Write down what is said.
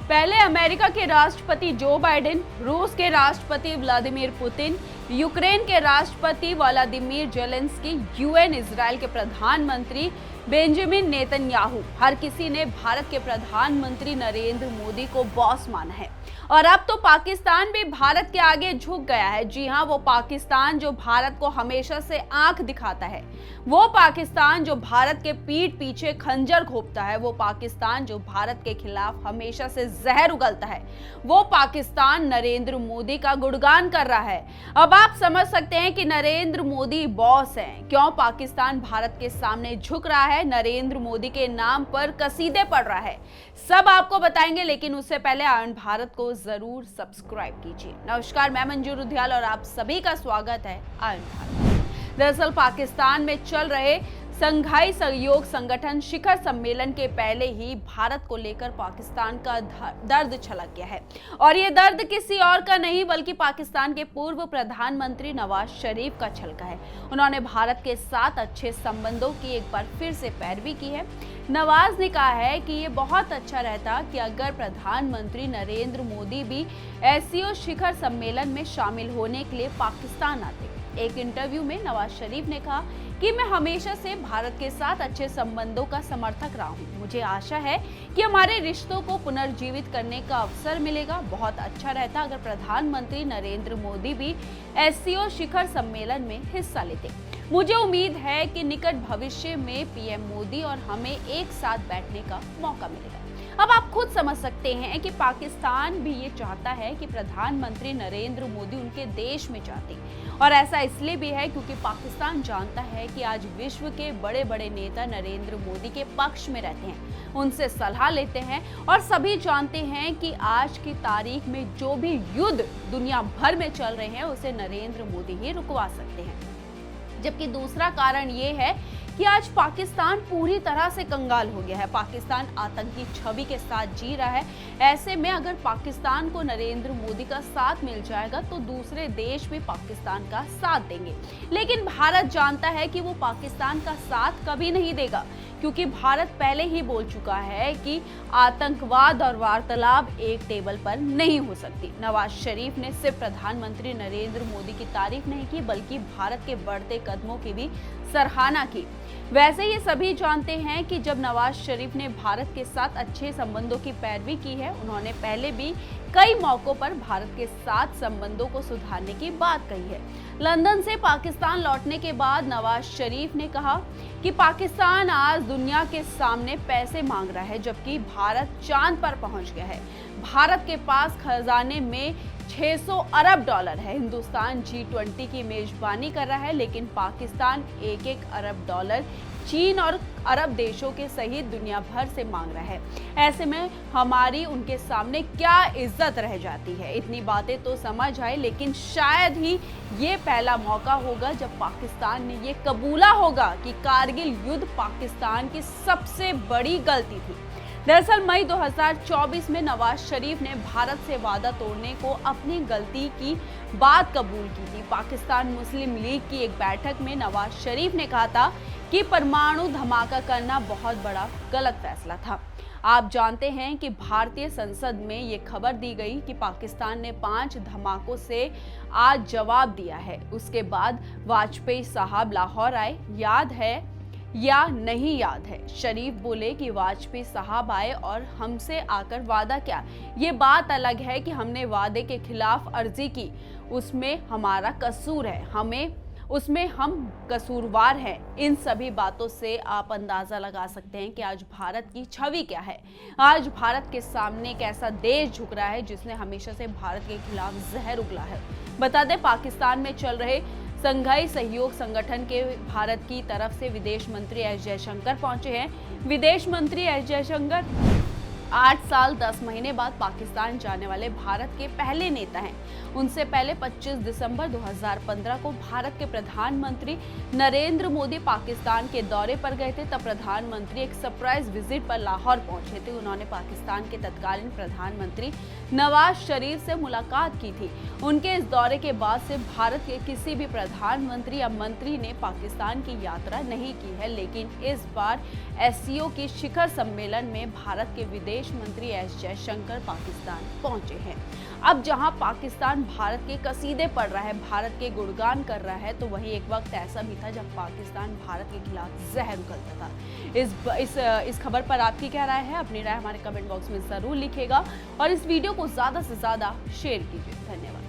पहले अमेरिका के राष्ट्रपति जो बाइडेन, रूस के राष्ट्रपति व्लादिमीर पुतिन, यूक्रेन के राष्ट्रपति व्लादिमीर जेलेंस्की, यूएन इजराइल के प्रधानमंत्री बेंजामिन नेतन्याहू, हर किसी ने भारत के प्रधानमंत्री नरेंद्र मोदी को बॉस माना है। और अब तो पाकिस्तान भी भारत के आगे झुक गया है। जी हां, वो पाकिस्तान जो भारत को हमेशा से आंख दिखाता है, वो पाकिस्तान जो भारत के पीठ पीछे खंजर घोंपता है, वो पाकिस्तान जो भारत के खिलाफ हमेशा से जहर उगलता है, वो पाकिस्तान नरेंद्र मोदी का गुणगान कर रहा है। अब आप समझ सकते हैं कि नरेंद्र मोदी बॉस हैं। क्यों पाकिस्तान भारत के सामने झुक रहा है, नरेंद्र मोदी के नाम पर कसीदे पढ़ रहा है, सब आपको बताएंगे। लेकिन उससे पहले आयन भारत को जरूर सब्सक्राइब कीजिए। नमस्कार, मैं मंजू रुधियाल और आप सभी का स्वागत है आयन भारत। दरअसल पाकिस्तान में चल रहे संघाई सहयोग संगठन शिखर सम्मेलन के पहले ही भारत को लेकर पाकिस्तान का दर्द छलक गया है। और ये दर्द किसी और का नहीं बल्कि पाकिस्तान के पूर्व प्रधानमंत्री नवाज शरीफ का छलका है। उन्होंने भारत के साथ अच्छे संबंधों की एक बार फिर से पैरवी की है। नवाज ने कहा है कि ये बहुत अच्छा रहता कि अगर प्रधानमंत्री नरेंद्र मोदी भी एससीओ शिखर सम्मेलन में शामिल होने के लिए पाकिस्तान आते। एक इंटरव्यू में नवाज शरीफ ने कहा कि मैं हमेशा से भारत के साथ अच्छे संबंधों का समर्थक रहा हूं। मुझे आशा है कि हमारे रिश्तों को पुनर्जीवित करने का अवसर मिलेगा। बहुत अच्छा रहता अगर प्रधानमंत्री नरेंद्र मोदी भी एससीओ शिखर सम्मेलन में हिस्सा लेते। मुझे उम्मीद है कि निकट भविष्य में पीएम मोदी और हमें एक साथ बैठने का मौका मिलेगा। अब आप खुद समझ सकते हैं कि पाकिस्तान भी ये चाहता है कि प्रधानमंत्री नरेंद्र मोदी उनके देश में जाते। और ऐसा इसलिए भी है क्योंकि पाकिस्तान जानता है कि आज विश्व के बड़े बड़े नेता नरेंद्र मोदी के पक्ष में रहते हैं, उनसे सलाह लेते हैं और सभी जानते हैं कि आज की तारीख में जो भी युद्ध दुनिया भर में चल रहे हैं उसे नरेंद्र मोदी ही रुकवा सकते हैं। जबकि दूसरा कारण ये है कि आज पाकिस्तान पूरी तरह से कंगाल हो गया है। पाकिस्तान आतंकी छवि के साथ जी रहा है। ऐसे में अगर पाकिस्तान को नरेंद्र मोदी का साथ मिल जाएगा तो दूसरे देश भी पाकिस्तान का साथ देंगे। लेकिन भारत जानता है कि वो पाकिस्तान का साथ कभी नहीं देगा, क्योंकि भारत पहले ही बोल चुका है कि आतंकवाद और वार्तालाप एक टेबल पर नहीं हो सकती। नवाज शरीफ ने सिर्फ प्रधानमंत्री नरेंद्र मोदी की तारीफ नहीं की बल्कि भारत के बढ़ते कदमों की भी सराहना की। वैसे ही सभी जानते हैं कि जब नवाज शरीफ ने भारत के साथ अच्छे संबंधों की पैरवी की है, उन्होंने पहले भी कई मौकों पर भारत के साथ संबंधों को सुधारने की बात कही है। लंदन से पाकिस्तान लौटने के बाद नवाज शरीफ ने कहा कि पाकिस्तान आज दुनिया के सामने पैसे मांग रहा है, जबकि भारत चांद पर पहुंच गया है। भारत के पास खजाने में 600 अरब डॉलर है। हिंदुस्तान G20 की मेजबानी कर रहा है, लेकिन पाकिस्तान 1-1 अरब डॉलर चीन और अरब देशों के सहित दुनिया भर से मांग रहा है। ऐसे में हमारी उनके सामने क्या इज्जत रह जाती है। इतनी बातें तो समझ आए, लेकिन शायद ही ये पहला मौका होगा जब पाकिस्तान ने ये कबूला होगा कि कारगिल युद्ध पाकिस्तान की सबसे बड़ी गलती थी। दरअसल मई 2024 में नवाज शरीफ ने भारत से वादा तोड़ने को अपनी गलती की बात कबूल की थी। पाकिस्तान मुस्लिम लीग की एक बैठक में नवाज शरीफ ने कहा था कि परमाणु धमाका करना बहुत बड़ा गलत फैसला था। आप जानते हैं कि भारतीय संसद में ये खबर दी गई कि पाकिस्तान ने 5 धमाकों से आज जवाब दिया है। उसके बाद वाजपेयी साहब लाहौर आए, याद है या नहीं याद है? शरीफ बोले कि वाजपेयी साहब आए और हमसे आकर वादा किया। ये बात अलग है कि हमने वादे के खिलाफ अर्जी की, उसमें हमारा कसूर है, उसमें हम कसूरवार हैं। इन सभी बातों से आप अंदाजा लगा सकते हैं कि आज भारत की छवि क्या है। आज भारत के सामने एक ऐसा देश झुक रहा है जिसने हमेशा से भारत के खिलाफ जहर उगला है। बता दें, पाकिस्तान में चल रहे संघाई सहयोग संगठन के भारत की तरफ से विदेश मंत्री एस जयशंकर पहुंचे हैं। विदेश मंत्री एस जयशंकर 8 साल 10 महीने बाद पाकिस्तान जाने वाले भारत के पहले नेता हैं। उनसे पहले 25 दिसंबर 2015 को भारत के प्रधानमंत्री नरेंद्र मोदी पाकिस्तान के दौरे पर गए थे। तब प्रधानमंत्री एक सरप्राइज विजिट पर लाहौर पहुंचे थे। उन्होंने पाकिस्तान के तत्कालीन प्रधानमंत्री नवाज शरीफ से मुलाकात की थी। उनके इस दौरे के बाद से भारत के किसी भी प्रधानमंत्री या मंत्री ने पाकिस्तान की यात्रा नहीं की है, लेकिन इस बार एससीओ की शिखर सम्मेलन में भारत के विदेश विदेश मंत्री एस जयशंकर पाकिस्तान पहुंचे हैं। अब जहां पाकिस्तान भारत के कसीदे पढ़ रहा है, भारत के गुणगान कर रहा है, तो वहीं एक वक्त ऐसा भी था जब पाकिस्तान भारत के खिलाफ जहर उगलता था। इस खबर पर आपकी क्या राय है? अपनी राय हमारे कमेंट बॉक्स में जरूर लिखिएगा और इस वीडियो को ज्यादा से ज्यादा शेयर कीजिए। धन्यवाद।